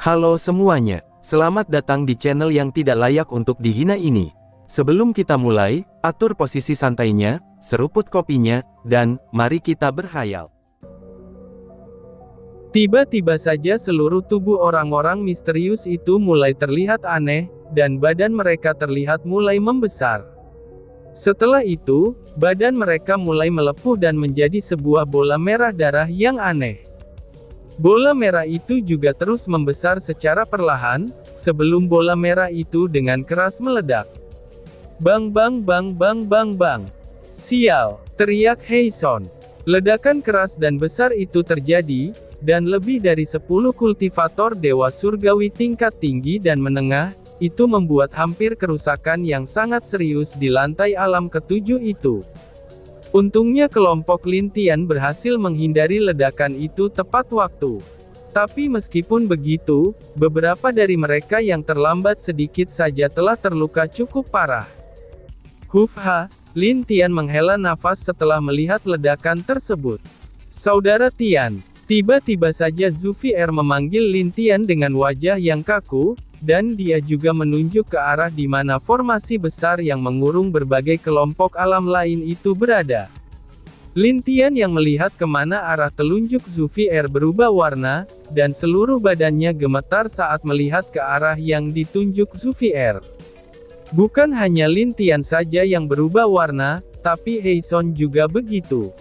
Halo semuanya, selamat datang di channel yang tidak layak untuk dihina ini. Sebelum kita mulai, atur posisi santainya, seruput kopinya, dan mari kita berhayal. Tiba-tiba saja seluruh tubuh orang-orang misterius itu mulai terlihat aneh, dan badan mereka terlihat mulai membesar. Setelah itu, badan mereka mulai melepuh dan menjadi sebuah bola merah darah yang aneh. Bola merah itu juga terus membesar secara perlahan, sebelum bola merah itu dengan keras meledak. Bang bang bang bang bang bang. Sial, teriak Heison. Ledakan keras dan besar itu terjadi, dan lebih dari 10 kultivator dewa surgawi tingkat tinggi dan menengah, itu membuat hampir kerusakan yang sangat serius di lantai alam ketujuh itu. Untungnya kelompok Lintian berhasil menghindari ledakan itu tepat waktu. Tapi meskipun begitu, beberapa dari mereka yang terlambat sedikit saja telah terluka cukup parah. Hufha, Lintian menghela nafas setelah melihat ledakan tersebut. Saudara Tian, tiba-tiba saja Zuvier memanggil Lintian dengan wajah yang kaku, dan dia juga menunjuk ke arah di mana formasi besar yang mengurung berbagai kelompok alam lain itu berada. Lintian yang melihat kemana arah telunjuk Zuvier berubah warna, dan seluruh badannya gemetar saat melihat ke arah yang ditunjuk Zuvier. Bukan hanya Lintian saja yang berubah warna, tapi Heison juga begitu.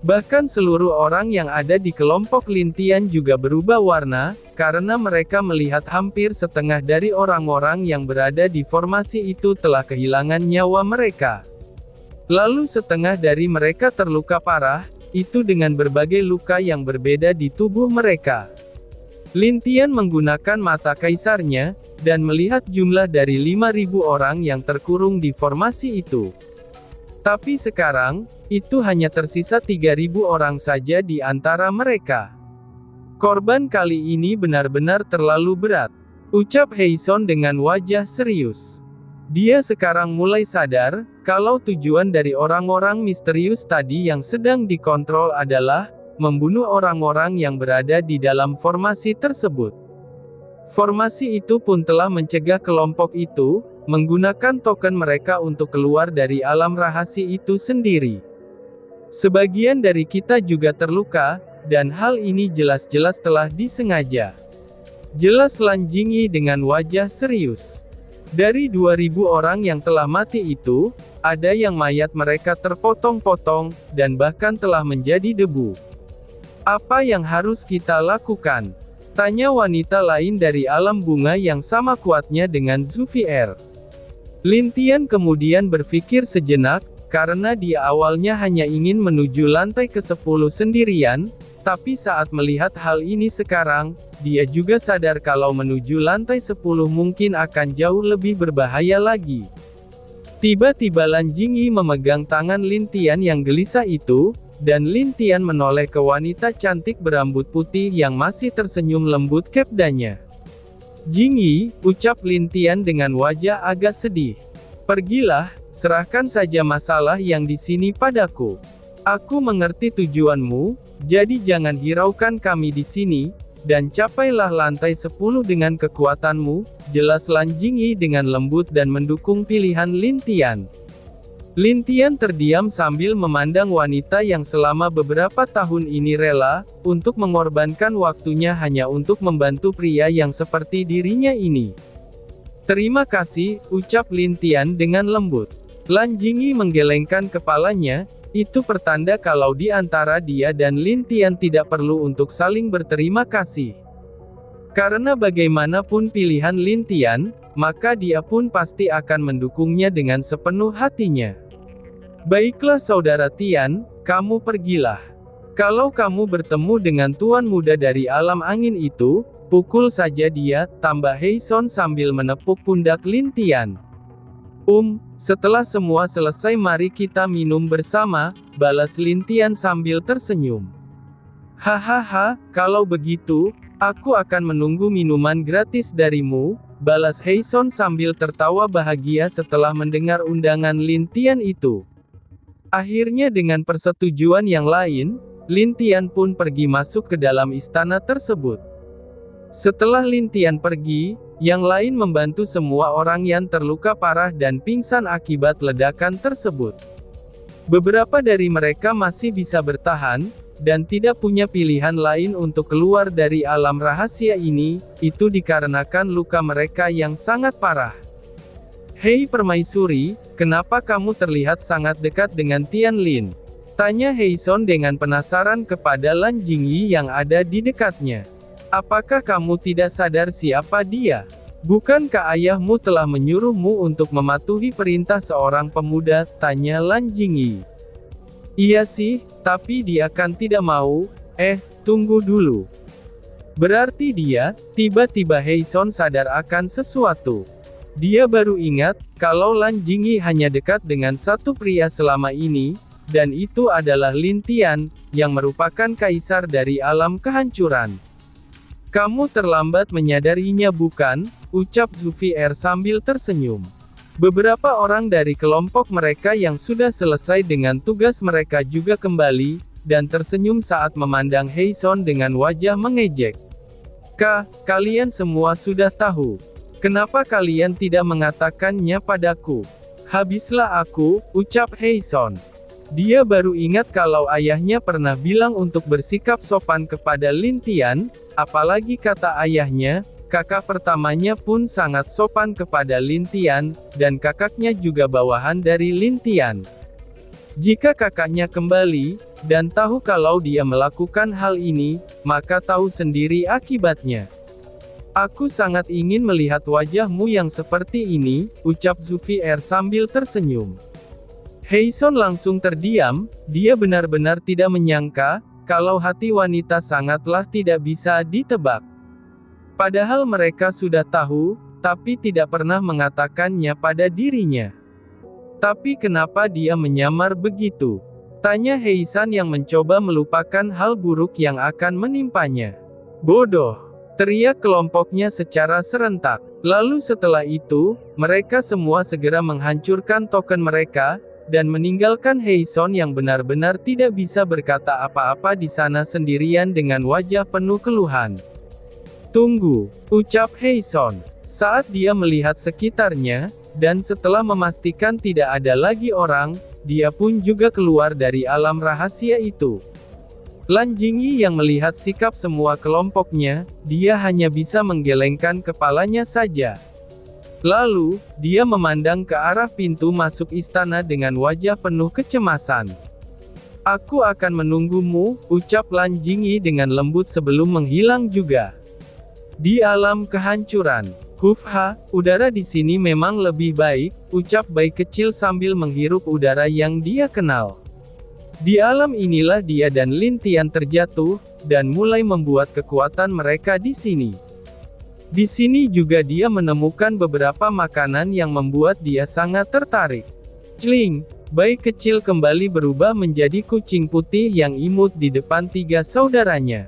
Bahkan seluruh orang yang ada di kelompok Lintian juga berubah warna, karena mereka melihat hampir setengah dari orang-orang yang berada di formasi itu telah kehilangan nyawa mereka. Lalu setengah dari mereka terluka parah, itu dengan berbagai luka yang berbeda di tubuh mereka. Lintian menggunakan mata kaisarnya, dan melihat jumlah dari 5.000 orang yang terkurung di formasi itu. Tapi sekarang, itu hanya tersisa 3.000 orang saja di antara mereka. Korban kali ini benar-benar terlalu berat, ucap Heison dengan wajah serius. Dia sekarang mulai sadar, kalau tujuan dari orang-orang misterius tadi yang sedang dikontrol adalah, membunuh orang-orang yang berada di dalam formasi tersebut. Formasi itu pun telah mencegah kelompok itu, menggunakan token mereka untuk keluar dari alam rahasia itu sendiri. Sebagian dari kita juga terluka, dan hal ini jelas-jelas telah disengaja. Jelas Lan Jingyi dengan wajah serius. Dari 2.000 orang yang telah mati itu, ada yang mayat mereka terpotong-potong, dan bahkan telah menjadi debu. Apa yang harus kita lakukan? Tanya wanita lain dari alam bunga yang sama kuatnya dengan Zuvier. Lintian kemudian berpikir sejenak, karena dia awalnya hanya ingin menuju lantai ke-10 sendirian, tapi saat melihat hal ini sekarang, dia juga sadar kalau menuju lantai 10 mungkin akan jauh lebih berbahaya lagi. Tiba-tiba Lan Jingyi memegang tangan Lintian yang gelisah itu, dan Lintian menoleh ke wanita cantik berambut putih yang masih tersenyum lembut kepadanya. Jingyi, ucap Lintian dengan wajah agak sedih. Pergilah, serahkan saja masalah yang di sini padaku. Aku mengerti tujuanmu, jadi jangan hiraukan kami di sini, dan capailah lantai 10 dengan kekuatanmu, jelas Lan Jingyi dengan lembut dan mendukung pilihan Lintian. Lintian terdiam sambil memandang wanita yang selama beberapa tahun ini rela, untuk mengorbankan waktunya hanya untuk membantu pria yang seperti dirinya ini. Terima kasih, ucap Lintian dengan lembut. Lan Jingyi menggelengkan kepalanya, itu pertanda kalau di antara dia dan Lintian tidak perlu untuk saling berterima kasih. Karena bagaimanapun pilihan Lintian, maka dia pun pasti akan mendukungnya dengan sepenuh hatinya. Baiklah saudara Tian, kamu pergilah. Kalau kamu bertemu dengan tuan muda dari alam angin itu, pukul saja dia, tambah Heison sambil menepuk pundak Lintian. Setelah semua selesai mari kita minum bersama, balas Lintian sambil tersenyum. Hahaha, kalau begitu, aku akan menunggu minuman gratis darimu, balas Heison sambil tertawa bahagia setelah mendengar undangan Lintian itu. Akhirnya dengan persetujuan yang lain, Lintian pun pergi masuk ke dalam istana tersebut. Setelah Lin Tian pergi, yang lain membantu semua orang yang terluka parah dan pingsan akibat ledakan tersebut. Beberapa dari mereka masih bisa bertahan, dan tidak punya pilihan lain untuk keluar dari alam rahasia ini, itu dikarenakan luka mereka yang sangat parah. "Hei permaisuri, kenapa kamu terlihat sangat dekat dengan Tian Lin?" tanya Heison dengan penasaran kepada Lan Jingyi yang ada di dekatnya. "Apakah kamu tidak sadar siapa dia? Bukankah ayahmu telah menyuruhmu untuk mematuhi perintah seorang pemuda?" tanya Lan Jingyi. "Iya sih, tapi dia kan tidak mau." Tunggu dulu. Berarti dia, tiba-tiba Heison sadar akan sesuatu. Dia baru ingat, kalau Lan Jingyi hanya dekat dengan satu pria selama ini, dan itu adalah Lin Tian, yang merupakan kaisar dari alam kehancuran. "Kamu terlambat menyadarinya bukan?" ucap Zuvier sambil tersenyum. Beberapa orang dari kelompok mereka yang sudah selesai dengan tugas mereka juga kembali, dan tersenyum saat memandang Heison dengan wajah mengejek. Kalian semua sudah tahu. Kenapa kalian tidak mengatakannya padaku? Habislah aku," ucap Heison. Dia baru ingat kalau ayahnya pernah bilang untuk bersikap sopan kepada Lin Tian, apalagi kata ayahnya, kakak pertamanya pun sangat sopan kepada Lin Tian, dan kakaknya juga bawahan dari Lin Tian. Jika kakaknya kembali, dan tahu kalau dia melakukan hal ini, maka tahu sendiri akibatnya. "Aku sangat ingin melihat wajahmu yang seperti ini," ucap Zuvier sambil tersenyum. Heison langsung terdiam, dia benar-benar tidak menyangka, kalau hati wanita sangatlah tidak bisa ditebak. Padahal mereka sudah tahu, tapi tidak pernah mengatakannya pada dirinya. "Tapi kenapa dia menyamar begitu?" tanya Heisan yang mencoba melupakan hal buruk yang akan menimpanya. "Bodoh!" teriak kelompoknya secara serentak. Lalu setelah itu, mereka semua segera menghancurkan token mereka, dan meninggalkan Heison yang benar-benar tidak bisa berkata apa-apa di sana sendirian dengan wajah penuh keluhan. "Tunggu," ucap Heison. Saat dia melihat sekitarnya, dan setelah memastikan tidak ada lagi orang, dia pun juga keluar dari alam rahasia itu. Lan Jingyi yang melihat sikap semua kelompoknya, dia hanya bisa menggelengkan kepalanya saja. Lalu, dia memandang ke arah pintu masuk istana dengan wajah penuh kecemasan. "Aku akan menunggumu," ucap Lan Jingyi dengan lembut sebelum menghilang juga. Di alam kehancuran. Udara di sini memang lebih baik," ucap bayi kecil sambil menghirup udara yang dia kenal. Di alam inilah dia dan Lin Tian terjatuh, dan mulai membuat kekuatan mereka di sini. Di sini juga dia menemukan beberapa makanan yang membuat dia sangat tertarik. Cling! Bayi kecil kembali berubah menjadi kucing putih yang imut di depan tiga saudaranya.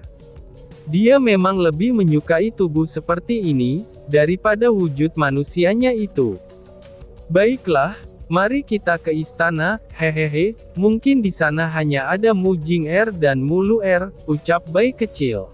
Dia memang lebih menyukai tubuh seperti ini, daripada wujud manusianya itu. "Baiklah, mari kita ke istana, hehehe, mungkin di sana hanya ada Mu Jing dan Mu Lu, ucap bayi kecil.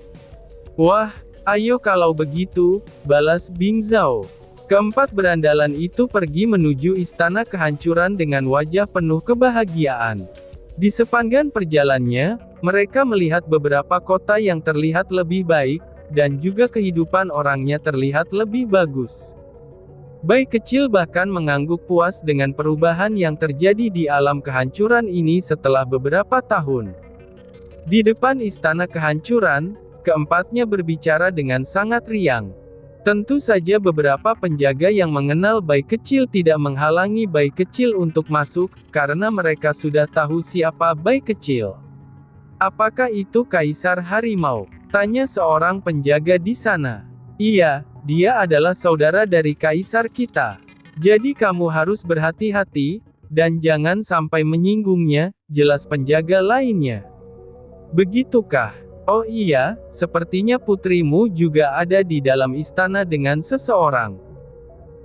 "Wah, ayo kalau begitu," balas Bing Zhao. Keempat berandalan itu pergi menuju istana kehancuran dengan wajah penuh kebahagiaan. Di sepanjang perjalanannya, mereka melihat beberapa kota yang terlihat lebih baik, dan juga kehidupan orangnya terlihat lebih bagus. Bayi kecil bahkan mengangguk puas dengan perubahan yang terjadi di alam kehancuran ini setelah beberapa tahun. Di depan istana kehancuran, keempatnya berbicara dengan sangat riang. Tentu saja beberapa penjaga yang mengenal bayi kecil tidak menghalangi bayi kecil untuk masuk, karena mereka sudah tahu siapa bayi kecil. "Apakah itu Kaisar Harimau?" tanya seorang penjaga di sana. "Iya, dia adalah saudara dari Kaisar kita. Jadi kamu harus berhati-hati, dan jangan sampai menyinggungnya," jelas penjaga lainnya. "Begitukah? Oh iya, sepertinya putrimu juga ada di dalam istana dengan seseorang."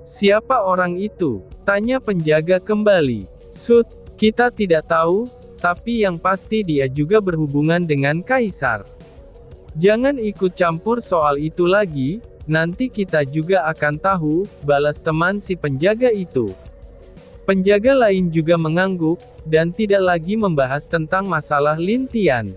"Siapa orang itu?" tanya penjaga kembali. Kita tidak tahu, tapi yang pasti dia juga berhubungan dengan Kaisar." Jangan ikut campur soal itu lagi, nanti kita juga akan tahu, balas teman si penjaga itu. Penjaga lain juga mengangguk, dan tidak lagi membahas tentang masalah Lin Tian.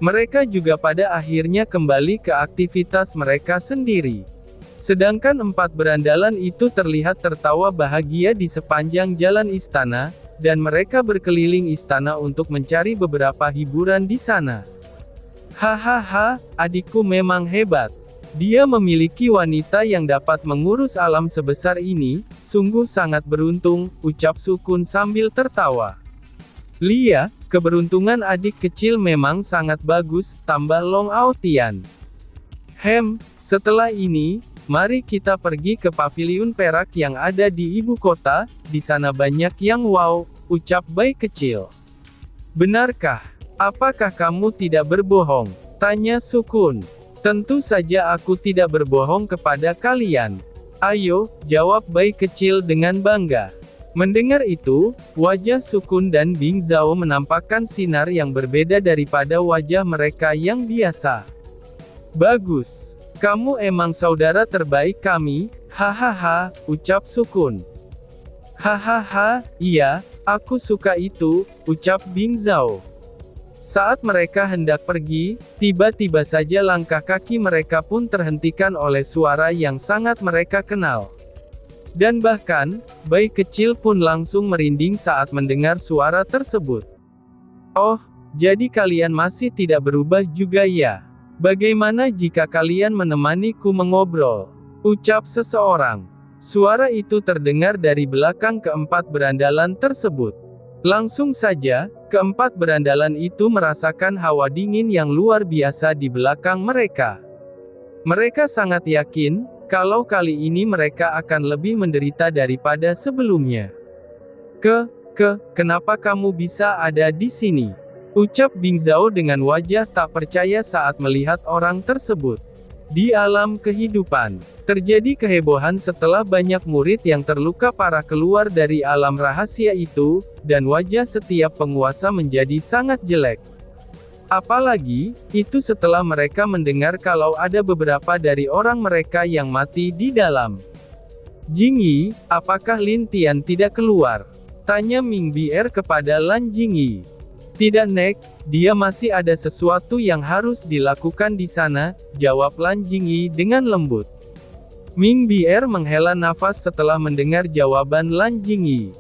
Mereka juga pada akhirnya kembali ke aktivitas mereka sendiri. Sedangkan 4 berandalan itu terlihat tertawa bahagia di sepanjang jalan istana, dan mereka berkeliling istana untuk mencari beberapa hiburan di sana. Hahaha, adikku memang hebat. Dia memiliki wanita yang dapat mengurus alam sebesar ini, sungguh sangat beruntung, ucap Sukun sambil tertawa. Lia, keberuntungan adik kecil memang sangat bagus, tambah Long Aotian. Setelah ini, mari kita pergi ke paviliun perak yang ada di ibu kota, di sana banyak yang wow, ucap Bai kecil. Benarkah? Apakah kamu tidak berbohong? Tanya Sukun. Tentu saja aku tidak berbohong kepada kalian. Ayo, jawab Bai kecil dengan bangga. Mendengar itu, wajah Sukun dan Bing Zhao menampakkan sinar yang berbeda daripada wajah mereka yang biasa. Bagus. Kamu emang saudara terbaik kami, hahaha, ucap Sukun. Hahaha, iya, aku suka itu, ucap Bing Zhao. Saat mereka hendak pergi, tiba-tiba saja langkah kaki mereka pun terhentikan oleh suara yang sangat mereka kenal. Dan bahkan, Bai kecil pun langsung merinding saat mendengar suara tersebut. Oh, jadi kalian masih tidak berubah juga ya? Bagaimana jika kalian menemaniku mengobrol? Ucap seseorang. Suara itu terdengar dari belakang keempat berandalan tersebut. Langsung saja, keempat berandalan itu merasakan hawa dingin yang luar biasa di belakang mereka. Mereka sangat yakin, kalau kali ini mereka akan lebih menderita daripada sebelumnya. Kenapa kamu bisa ada di sini? Ucap Bing Zhao dengan wajah tak percaya saat melihat orang tersebut. Di alam kehidupan, terjadi kehebohan setelah banyak murid yang terluka parah keluar dari alam rahasia itu, dan wajah setiap penguasa menjadi sangat jelek. Apalagi, itu setelah mereka mendengar kalau ada beberapa dari orang mereka yang mati di dalam. Jingyi, apakah Lin Tian tidak keluar? Tanya Ming Bier kepada Lan Jingyi. Tidak Nek, dia masih ada sesuatu yang harus dilakukan di sana, jawab Lan Jingyi dengan lembut. Ming Bier menghela nafas setelah mendengar jawaban Lan Jingyi.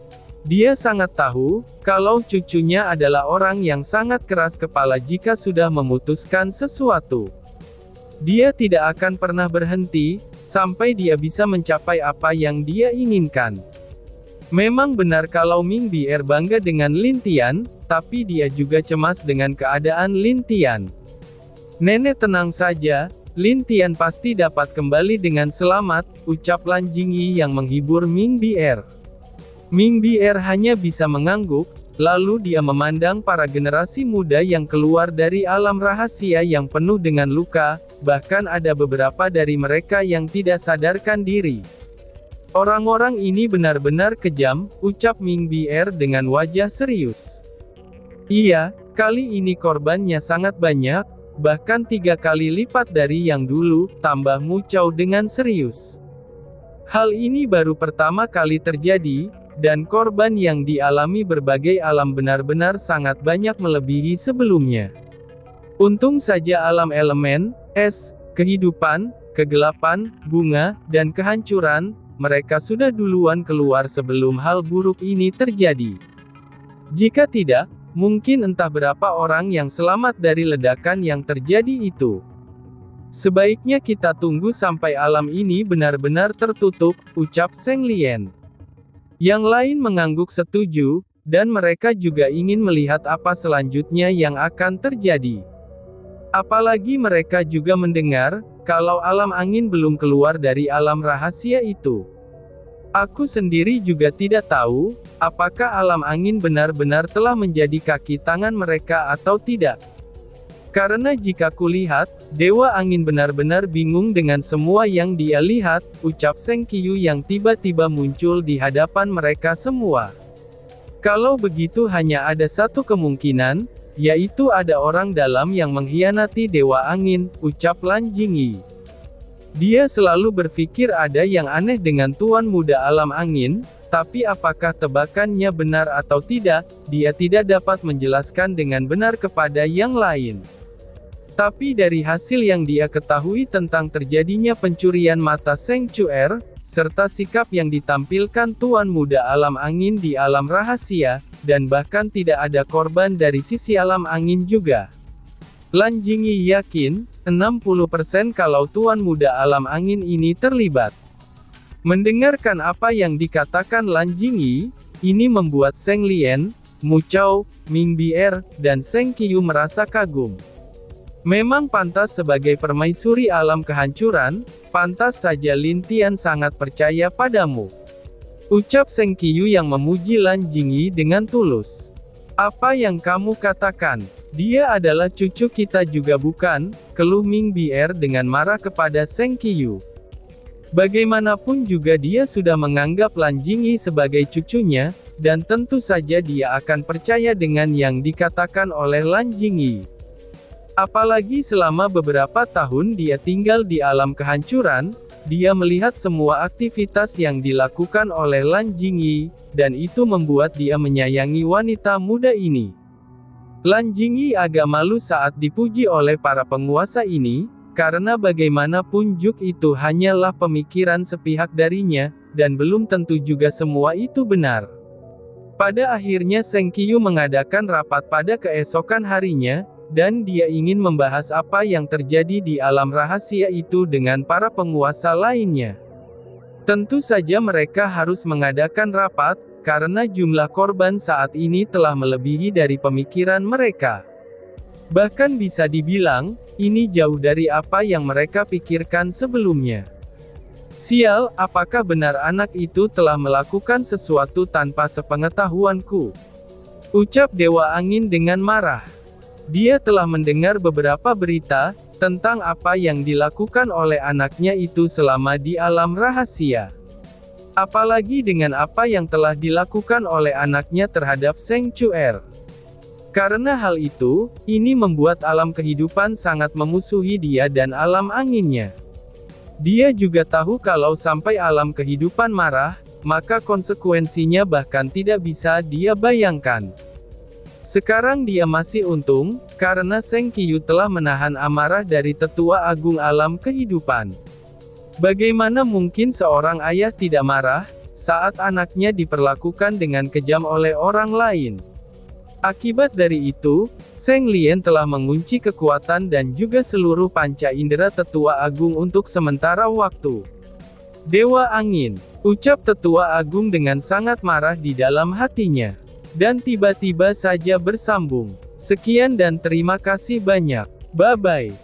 Dia sangat tahu, kalau cucunya adalah orang yang sangat keras kepala jika sudah memutuskan sesuatu. Dia tidak akan pernah berhenti, sampai dia bisa mencapai apa yang dia inginkan. Memang benar kalau Ming Bier bangga dengan Lin Tian, tapi dia juga cemas dengan keadaan Lin Tian. Nenek tenang saja, Lin Tian pasti dapat kembali dengan selamat, ucap Lan Jingyi yang menghibur Ming Bier. Ming Bier hanya bisa mengangguk, lalu dia memandang para generasi muda yang keluar dari alam rahasia yang penuh dengan luka, bahkan ada beberapa dari mereka yang tidak sadarkan diri. Orang-orang ini benar-benar kejam, ucap Ming Bier dengan wajah serius. Iya, kali ini korbannya sangat banyak, bahkan 3 kali lipat dari yang dulu, tambah Mu Chao dengan serius. Hal ini baru pertama kali terjadi, dan korban yang dialami berbagai alam benar-benar sangat banyak melebihi sebelumnya. Untung saja alam elemen, es, kehidupan, kegelapan, bunga, dan kehancuran, mereka sudah duluan keluar sebelum hal buruk ini terjadi. Jika tidak, mungkin entah berapa orang yang selamat dari ledakan yang terjadi itu. Sebaiknya kita tunggu sampai alam ini benar-benar tertutup, ucap Zheng Lian. Yang lain mengangguk setuju, dan mereka juga ingin melihat apa selanjutnya yang akan terjadi. Apalagi mereka juga mendengar, kalau alam angin belum keluar dari alam rahasia itu. Aku sendiri juga tidak tahu, apakah alam angin benar-benar telah menjadi kaki tangan mereka atau tidak. Karena jika kulihat, Dewa Angin benar-benar bingung dengan semua yang dia lihat, ucap Zheng Qiyu yang tiba-tiba muncul di hadapan mereka semua. Kalau begitu hanya ada satu kemungkinan, yaitu ada orang dalam yang mengkhianati Dewa Angin, ucap Lan Jingyi. Dia selalu berpikir ada yang aneh dengan Tuan Muda Alam Angin, tapi apakah tebakannya benar atau tidak, dia tidak dapat menjelaskan dengan benar kepada yang lain. Tapi dari hasil yang dia ketahui tentang terjadinya pencurian mata Sanctuary, serta sikap yang ditampilkan Tuan Muda Alam Angin di alam rahasia, dan bahkan tidak ada korban dari sisi alam angin juga. Lan Jingyi yakin, 60% kalau Tuan Muda Alam Angin ini terlibat. Mendengarkan apa yang dikatakan Lan Jingyi, ini membuat Zheng Lian, Mu Chao, Ming Bier, dan Zheng Qiyu merasa kagum. Memang pantas sebagai permaisuri alam kehancuran, pantas saja Lin Tian sangat percaya padamu. Ucap Zheng Qiyu yang memuji Lan Jingyi dengan tulus. Apa yang kamu katakan? Dia adalah cucu kita juga bukan? Keluh Ming Bier dengan marah kepada Zheng Qiyu. Bagaimanapun juga dia sudah menganggap Lan Jingyi sebagai cucunya, dan tentu saja dia akan percaya dengan yang dikatakan oleh Lan Jingyi. Apalagi selama beberapa tahun dia tinggal di alam kehancuran, dia melihat semua aktivitas yang dilakukan oleh Lan Jingyi, dan itu membuat dia menyayangi wanita muda ini. Lan Jingyi agak malu saat dipuji oleh para penguasa ini, karena bagaimanapun Juk itu hanyalah pemikiran sepihak darinya, dan belum tentu juga semua itu benar. Pada akhirnya Zheng Qiyu mengadakan rapat pada keesokan harinya, dan dia ingin membahas apa yang terjadi di alam rahasia itu dengan para penguasa lainnya. Tentu saja mereka harus mengadakan rapat, karena jumlah korban saat ini telah melebihi dari pemikiran mereka. Bahkan bisa dibilang, ini jauh dari apa yang mereka pikirkan sebelumnya. Sial, apakah benar anak itu telah melakukan sesuatu tanpa sepengetahuanku? Ucap Dewa Angin dengan marah. Dia telah mendengar beberapa berita tentang apa yang dilakukan oleh anaknya itu selama di alam rahasia. Apalagi dengan apa yang telah dilakukan oleh anaknya terhadap Sanctuary. Karena hal itu, ini membuat alam kehidupan sangat memusuhi dia dan alam anginnya. Dia juga tahu kalau sampai alam kehidupan marah, maka konsekuensinya bahkan tidak bisa dia bayangkan. Sekarang dia masih untung, karena Zheng Qiyu telah menahan amarah dari Tetua Agung Alam Kehidupan. Bagaimana mungkin seorang ayah tidak marah, saat anaknya diperlakukan dengan kejam oleh orang lain? Akibat dari itu, Zheng Lian telah mengunci kekuatan dan juga seluruh panca indera Tetua Agung untuk sementara waktu. Dewa Angin, ucap Tetua Agung dengan sangat marah di dalam hatinya. Dan tiba-tiba saja bersambung. Sekian dan terima kasih banyak. Bye-bye.